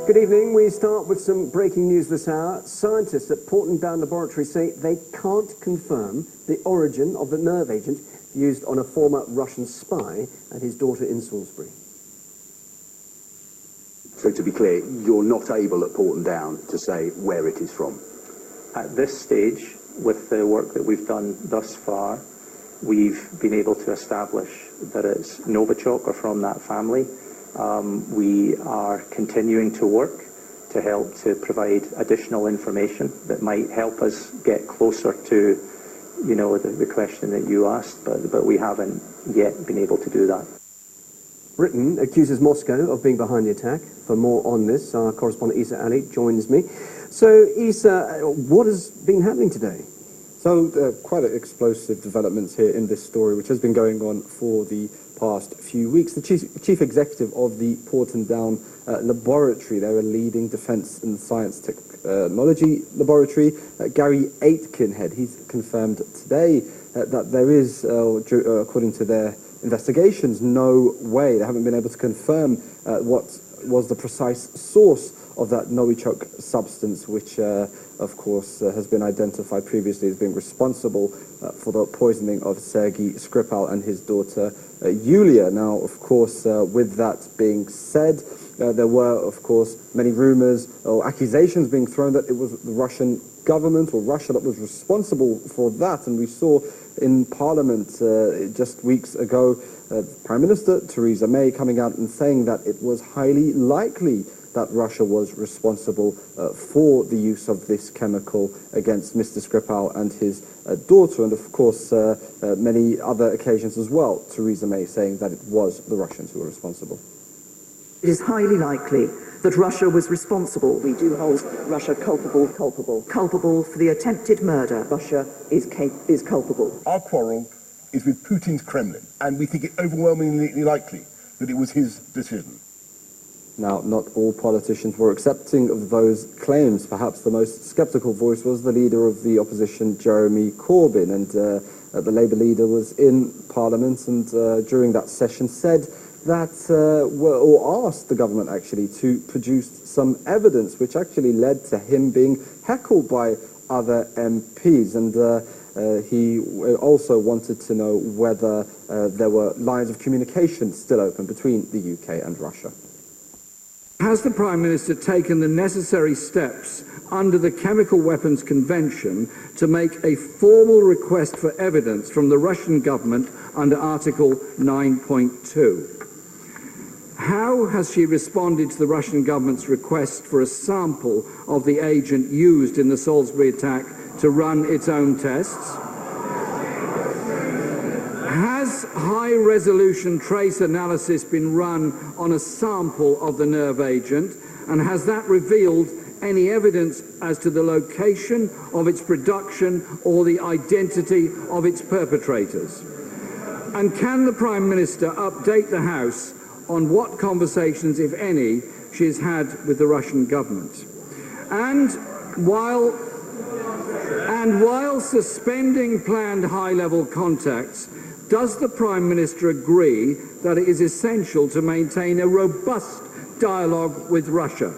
Good evening. We start with some breaking news this hour. Scientists at Porton Down Laboratory say they can't confirm the origin of the nerve agent used on a former Russian spy and his daughter in Salisbury. So to be clear, you're not able at Porton Down to say where it is from? At this stage, with the work that we've done thus far, we've been able to establish that it's Novichok or from that family. We are continuing to work to help to provide additional information that might help us get closer to, you know, the question that you asked, but we haven't yet been able to do that. Britain accuses Moscow of being behind the attack. For more on this, our correspondent Issa Ali joins me. So, Issa, what has been happening today? So, quite explosive developments here in this story, which has been going on for the past few weeks. The chief executive of the Porton Down Laboratory, they're a leading defence and science technology laboratory, Gary Aitkenhead, he's confirmed today that there is, according to their investigations, no way, they haven't been able to confirm what was the precise source of that Novichok substance, which of course has been identified previously as being responsible for the poisoning of Sergei Skripal and his daughter Yulia. Now, of course, with that being said, there were, of course, many rumors or accusations being thrown that it was the Russian government or Russia that was responsible for that, and we saw in Parliament just weeks ago Prime Minister Theresa May coming out and saying that it was highly likely that Russia was responsible for the use of this chemical against Mr. Skripal and his daughter, and of course many other occasions as well, Theresa May saying that it was the Russians who were responsible. It is highly likely that Russia was responsible. We do hold Russia culpable for the attempted murder. Russia is culpable. Our quarrel is with Putin's Kremlin, and we think it overwhelmingly likely that it was his decision. Now, not all politicians were accepting of those claims. Perhaps the most sceptical voice was the leader of the opposition, Jeremy Corbyn, and the Labour leader was in Parliament and during that session said that, or asked the government actually to produce some evidence, which actually led to him being heckled by other MPs. And he also wanted to know whether there were lines of communication still open between the UK and Russia. Has the Prime Minister taken the necessary steps under the Chemical Weapons Convention to make a formal request for evidence from the Russian government under Article 9.2? How has she responded to the Russian government's request for a sample of the agent used in the Salisbury attack to run its own tests? Has high-resolution trace analysis been run on a sample of the nerve agent, and has that revealed any evidence as to the location of its production or the identity of its perpetrators? And can the Prime Minister update the House on what conversations, if any, she has had with the Russian government? And while suspending planned high-level contacts, does the Prime Minister agree that it is essential to maintain a robust dialogue with Russia?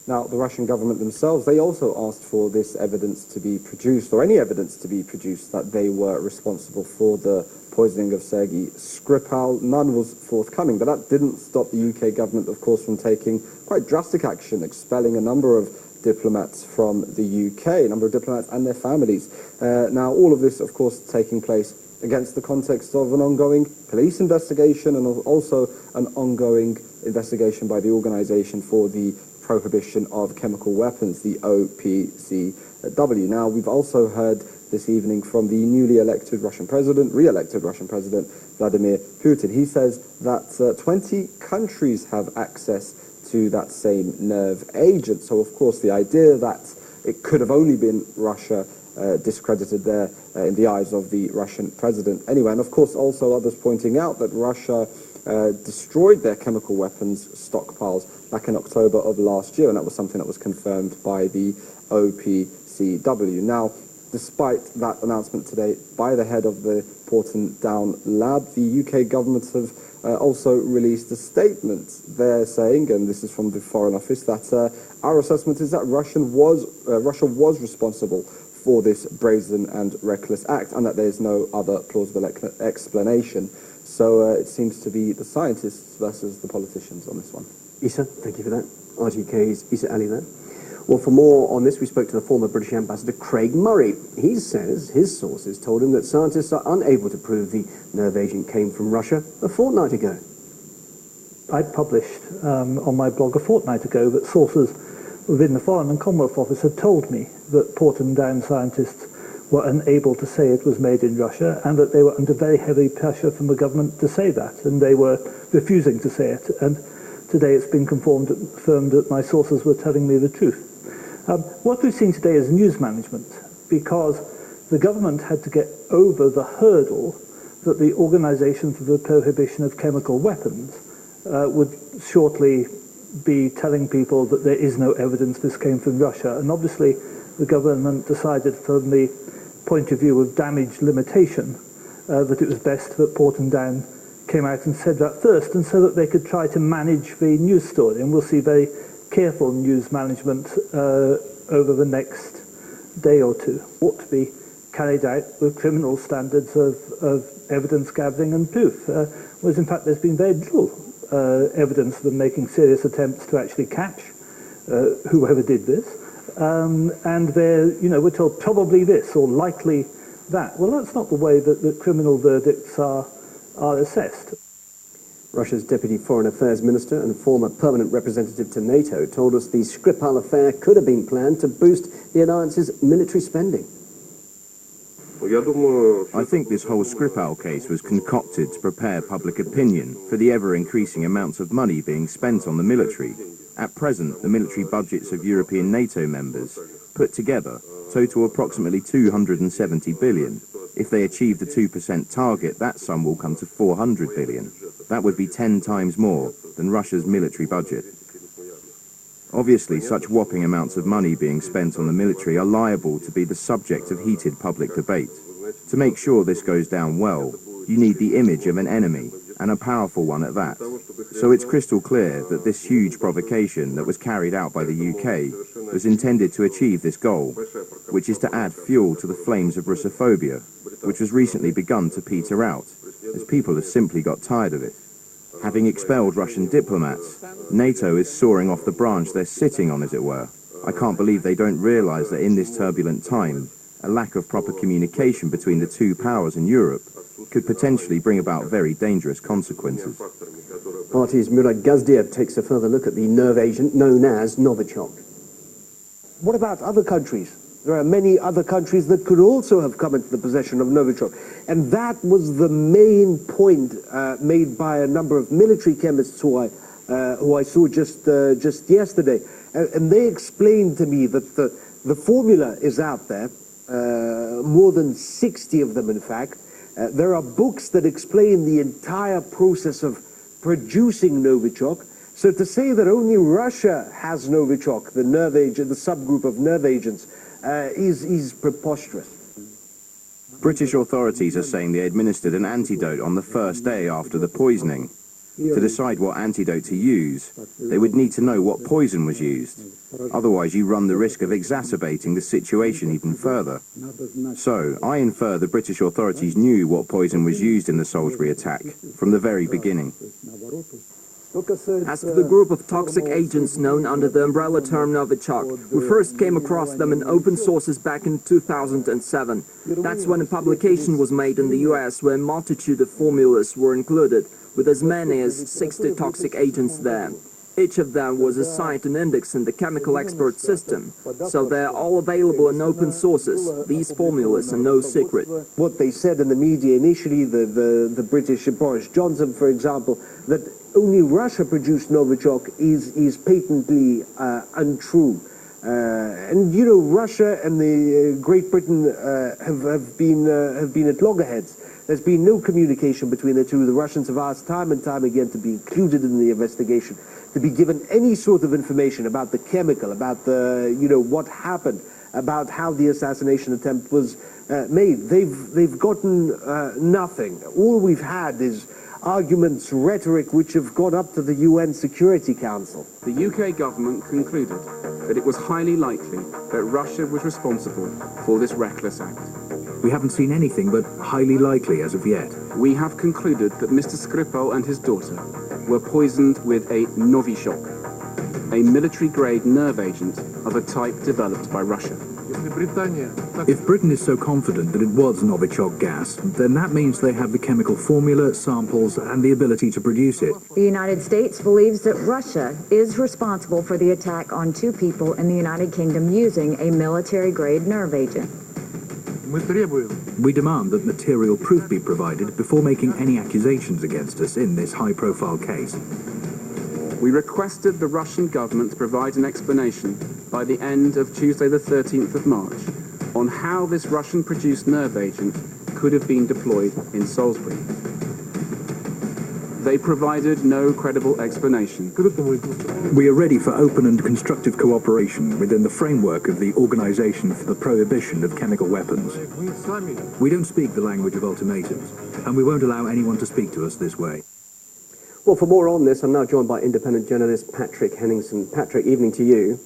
Now, the Russian government themselves, they also asked for this evidence to be produced, or any evidence to be produced, that they were responsible for the poisoning of Sergei Skripal. None was forthcoming, but that didn't stop the UK government, of course, from taking quite drastic action, expelling a number of diplomats from the UK, a number of diplomats and their families. Now, all of this, of course, taking place against the context of an ongoing police investigation and also an ongoing investigation by the Organisation for the Prohibition of Chemical Weapons, the OPCW. Now, we've also heard this evening from the newly elected Russian president, re-elected Russian president, Vladimir Putin. He says that 20 countries have access to that same nerve agent. So, of course, the idea that it could have only been Russia discredited there in the eyes of the Russian president. Anyway, and of course also others pointing out that Russia destroyed their chemical weapons stockpiles back in October of last year, and that was something that was confirmed by the OPCW. Now, despite that announcement today by the head of the Porton Down Lab, the UK government have also released a statement. They're saying, and this is from the Foreign Office, that our assessment is that Russia was responsible for this brazen and reckless act, and that there is no other plausible explanation. So it seems to be the scientists versus the politicians on this one. Issa, thank you for that. RTK's Issa Ali there. Well, for more on this, we spoke to the former British ambassador Craig Murray. He says his sources told him that scientists are unable to prove the nerve agent came from Russia a fortnight ago. I published on my blog a fortnight ago that sources within the Foreign and Commonwealth Office had told me that Porton Down scientists were unable to say it was made in Russia, and that they were under very heavy pressure from the government to say that, and they were refusing to say it. And today it's been confirmed that my sources were telling me the truth. What we've seen today is news management, because the government had to get over the hurdle that the Organisation for the Prohibition of Chemical Weapons would shortly be telling people that there is no evidence this came from Russia. And obviously the government decided, from the point of view of damage limitation, that it was best that Porton Down came out and said that first, and so that they could try to manage the news story. And we'll see very careful news management over the next day or two. Ought to be carried out with criminal standards of evidence gathering and proof, whereas in fact there's been very little evidence of them making serious attempts to actually catch whoever did this. And we're told probably this or likely that. Well, that's not the way that criminal verdicts are assessed. Russia's Deputy Foreign Affairs Minister and former permanent representative to NATO told us the Skripal affair could have been planned to boost the alliance's military spending. I think this whole Skripal case was concocted to prepare public opinion for the ever-increasing amounts of money being spent on the military. At present, the military budgets of European NATO members, put together, total approximately 270 billion. If they achieve the 2% target, that sum will come to 400 billion. That would be 10 times more than Russia's military budget. Obviously, such whopping amounts of money being spent on the military are liable to be the subject of heated public debate. To make sure this goes down well, you need the image of an enemy, and a powerful one at that. So it's crystal clear that this huge provocation that was carried out by the UK was intended to achieve this goal, which is to add fuel to the flames of Russophobia, which has recently begun to peter out, as people have simply got tired of it. Having expelled Russian diplomats, NATO is soaring off the branch they're sitting on, as it were. I can't believe they don't realise that in this turbulent time, a lack of proper communication between the two powers in Europe could potentially bring about very dangerous consequences. RT's Murat Gazdiev takes a further look at the nerve agent known as Novichok. What about other countries? There are many other countries that could also have come into the possession of Novichok. And that was the main point made by a number of military chemists who I saw just yesterday. And they explained to me that the formula is out there, more than 60 of them in fact. There are books that explain the entire process of producing Novichok. So to say that only Russia has Novichok, the nerve agent, the subgroup of nerve agents, is preposterous. British authorities are saying they administered an antidote on the first day after the poisoning. To decide what antidote to use, they would need to know what poison was used. Otherwise, you run the risk of exacerbating the situation even further. So, I infer the British authorities knew what poison was used in the Salisbury attack from the very beginning. As for the group of toxic agents known under the umbrella term Novichok, we first came across them in open sources back in 2007. That's when a publication was made in the US where a multitude of formulas were included, with as many as 60 toxic agents there. Each of them was assigned an index in the chemical expert system, so they're all available in open sources. These formulas are no secret. What they said in the media initially, the British, Boris Johnson, for example, that only Russia produced Novichok is patently untrue. And you know, Russia and the Great Britain have been at loggerheads. There's been no communication between the two. The Russians have asked time and time again to be included in the investigation, to be given any sort of information about the chemical, about the, you know, what happened, about how the assassination attempt was made. They've gotten nothing. All we've had is arguments, rhetoric, which have gone up to the UN Security Council. The UK government concluded that it was highly likely that Russia was responsible for this reckless act. We haven't seen anything but highly likely as of yet. We have concluded that Mr. Skripal and his daughter were poisoned with a Novichok, a military-grade nerve agent of a type developed by Russia. If Britain is so confident that it was Novichok gas, then that means they have the chemical formula, samples, and the ability to produce it. The United States believes that Russia is responsible for the attack on 2 people in the United Kingdom using a military-grade nerve agent. We demand that material proof be provided before making any accusations against us in this high-profile case. We requested the Russian government to provide an explanation by the end of Tuesday the 13th of March on how this Russian-produced nerve agent could have been deployed in Salisbury. They provided no credible explanation. We are ready for open and constructive cooperation within the framework of the Organization for the Prohibition of Chemical Weapons. We don't speak the language of ultimatums, and we won't allow anyone to speak to us this way. Well, for more on this, I'm now joined by independent journalist Patrick Henningsen. Patrick, evening to you.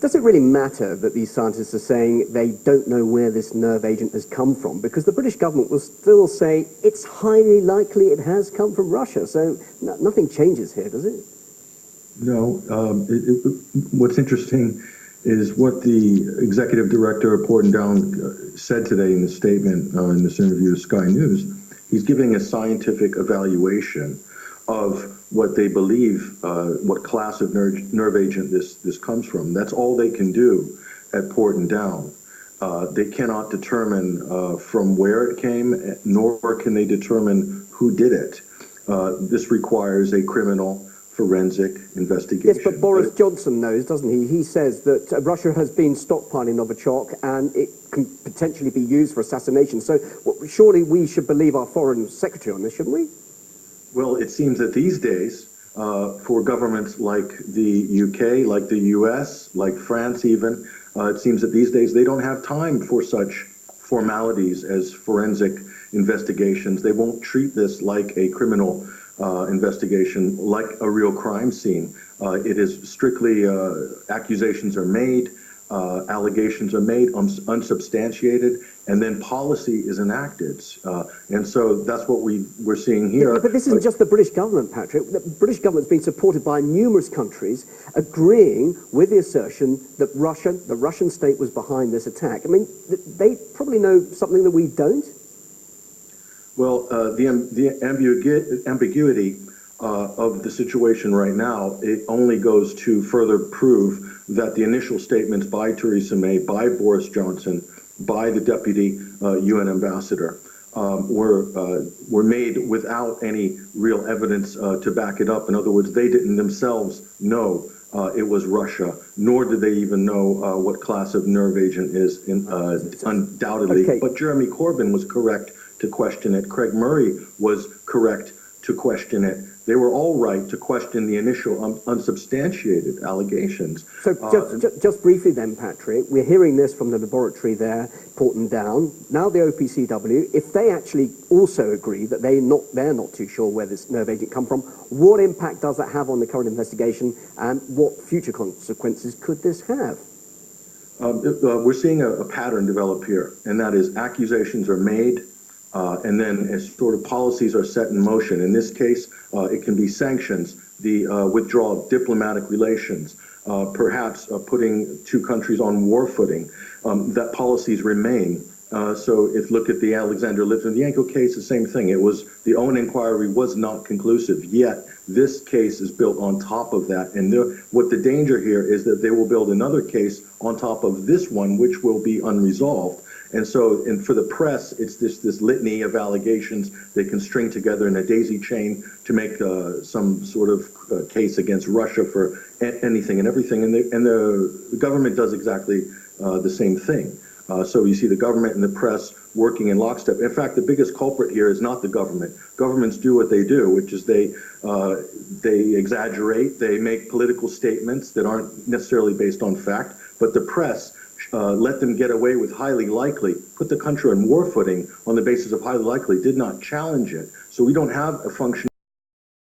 Does it really matter that these scientists are saying they don't know where this nerve agent has come from? Because the British government will still say it's highly likely it has come from Russia. So nothing changes here, does it? No. What's interesting is what the executive director of Porton Down said today in the statement in this interview with Sky News. He's giving a scientific evaluation of what they believe, what class of nerve agent this comes from. That's all they can do at Porton Down. They cannot determine from where it came, nor can they determine who did it. This requires a criminal forensic investigation. Yes, but Boris Johnson knows, doesn't he? He says that Russia has been stockpiling Novichok and it can potentially be used for assassination. So surely we should believe our foreign secretary on this, shouldn't we? Well, it seems that these days, for governments like the UK, like the US, like France even, it seems that these days they don't have time for such formalities as forensic investigations. They won't treat this like a criminal investigation, like a real crime scene. It is strictly accusations are made, allegations are made, unsubstantiated, and then policy is enacted. And so that's what we're seeing here. But this isn't just the British government, Patrick. The British government's been supported by numerous countries agreeing with the assertion that the Russian state was behind this attack. I mean, they probably know something that we don't. Well, the ambiguity of the situation right now, it only goes to further prove that the initial statements by Theresa May, by Boris Johnson, by the deputy UN ambassador were made without any real evidence to back it up. In other words, they didn't themselves know it was Russia, nor did they even know what class of nerve agent is undoubtedly. Okay. But Jeremy Corbyn was correct to question it. Craig Murray was correct to question it. They were all right to question the initial unsubstantiated allegations. So just briefly then, Patrick, we're hearing this from the laboratory there, Porton Down, now the OPCW. If they actually also agree that they're not too sure where this nerve agent come from, what impact does that have on the current investigation and what future consequences could this have? We're seeing a pattern develop here, and that is accusations are made, and then as sort of policies are set in motion. In this case, it can be sanctions, the withdrawal of diplomatic relations, perhaps putting two countries on war footing. That policies remain. So if look at the Alexander Litvinenko case, the same thing. It was the Owen inquiry was not conclusive, yet this case is built on top of that. And what the danger here is that they will build another case on top of this one, which will be unresolved. And so, for the press, it's this litany of allegations they can string together in a daisy chain to make some sort of case against Russia for anything and everything. And the government does exactly the same thing. So you see the government and the press working in lockstep. In fact, the biggest culprit here is not the government. Governments do what they do, which is they exaggerate, they make political statements that aren't necessarily based on fact, but the press let them get away with highly likely, put the country on war footing on the basis of highly likely, did not challenge it. So we don't have a function